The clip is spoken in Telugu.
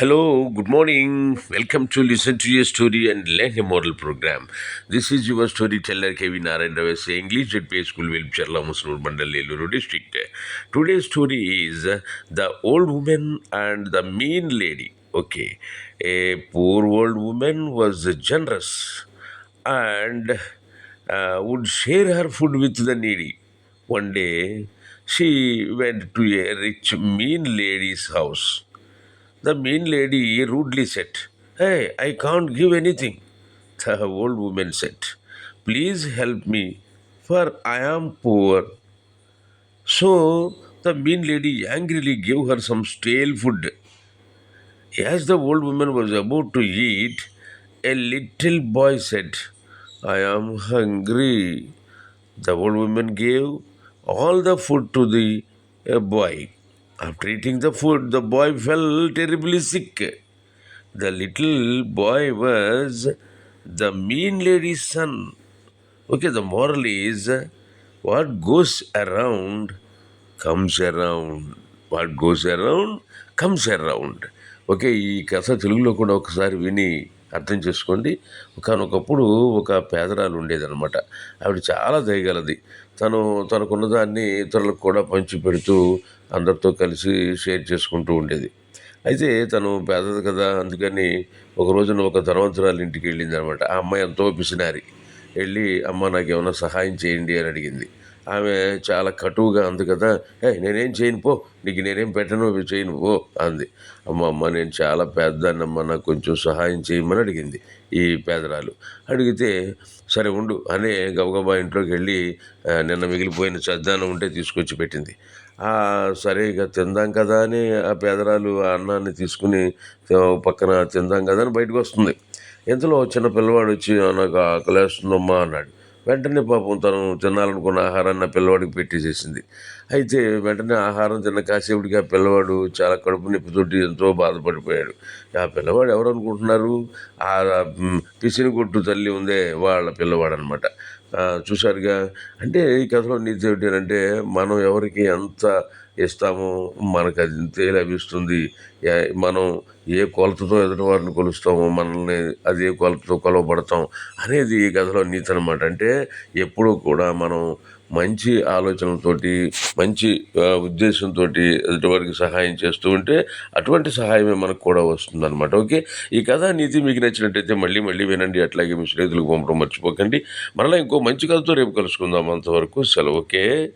Hello, good morning. Welcome to Listen to Your Story and Learn a Model program. This is your storyteller Kevin Narayan Ravese, English at Pay School, Vilpcherla, Musnur Mandal, Eluru district. Today's story is The Old Woman and the Mean Lady. Okay, a poor old woman was generous and would share her food with the needy. One day, she went to a rich, mean lady's house. The mean lady rudely said, "Hey, I can't give anything." The old woman said, "Please help me, for I am poor." So the mean lady angrily gave her some stale food. As the old woman was about to eat, a little boy said, "I am hungry." The old woman gave all the food to the boy. After eating the food, the boy fell terribly sick. The little boy was the mean lady's son. Okay, the moral is what goes around comes around. What goes around comes around. Okay, ఈ కథ తెలుగులో కూడా ఒకసారి విని అర్థం చేసుకోండి. ఒకనొకప్పుడు ఒక పేదరాలు ఉండేదన్నమాట. ఆవిడ చాలా దయగలది. తను తనకున్న దాన్ని ఇతరులకు కూడా పంచి పెడుతూ అందరితో కలిసి షేర్ చేసుకుంటూ ఉండేది. అయితే తను పేదది కదా, అందుకని ఒక రోజున ఒక ధనవంతురాలు ఇంటికి వెళ్ళిందనమాట. ఆ అమ్మాయి ఎంతో పిసినారి. వెళ్ళి, "అమ్మ, నాకేమైనా సహాయం చేయండి" అని అడిగింది. ఆమె చాలా కటువుగా అంది కదా, నేనేం చేయను పో, నీకు నేనేం పెట్టను, ఇవి చేయను పో" అంది. అమ్మ, నేను చాలా పెద్దదాన్నమ్మ, నాకు కొంచెం సహాయం చేయమని అడిగింది ఈ పేదరాలు. అడిగితే, "సరే ఉండు" అని గబగబా ఇంట్లోకి వెళ్ళి నిన్న మిగిలిపోయిన చద్దానం ఉంటే తీసుకొచ్చి పెట్టింది. సరే ఇక తిందాం కదా అని ఆ పేదరాలు ఆ అన్నాన్ని తీసుకుని పక్కన తిందాం కదా అని బయటకు వస్తుంది. ఇంతలో చిన్న పిల్లవాడు వచ్చి, నాకు ఆకలేస్తుందమ్మా" అన్నాడు. వెంటనే పాపం తను తినాలనుకున్న ఆహారాన్ని ఆ పిల్లవాడికి పెట్టేసేసింది. అయితే వెంటనే ఆహారం తిన్న కాసేపటికి ఆ పిల్లవాడు చాలా కడుపు నొప్పితోటి ఎంతో బాధపడిపోయాడు. ఆ పిల్లవాడు ఎవరు అనుకుంటున్నారు? ఆ పిసినిగొట్టు తల్లి ఉందే, వాళ్ళ పిల్లవాడు అనమాట. చూశారుగా. అంటే ఈ కథలో నీతి ఏమిటంటే, మనం ఎవరికి ఎంత ఇస్తామో మనకు అది అంతే లభిస్తుంది. మనం ఏ కొలతతో ఎదుటి వారిని కొలుస్తామో మనల్ని అదే కొలతతో కొలవబడతాం అనేది ఈ కథలో నీతి అనమాట. అంటే ఎప్పుడూ కూడా మనం మంచి ఆలోచనలతోటి, మంచి ఉద్దేశంతో ఎదుటివారికి సహాయం చేస్తూ ఉంటే అటువంటి సహాయమే మనకు కూడా వస్తుందన్నమాట. ఓకే, ఈ కథ నీతి మీకు నచ్చినట్టయితే మళ్ళీ మళ్ళీ వినండి. అట్లాగే మీ స్నేహితులకు పంపడం మర్చిపోకండి. మరలా ఇంకో మంచి కథతో రేపు కలుసుకుందాం. అంతవరకు సెలవు. ఓకే.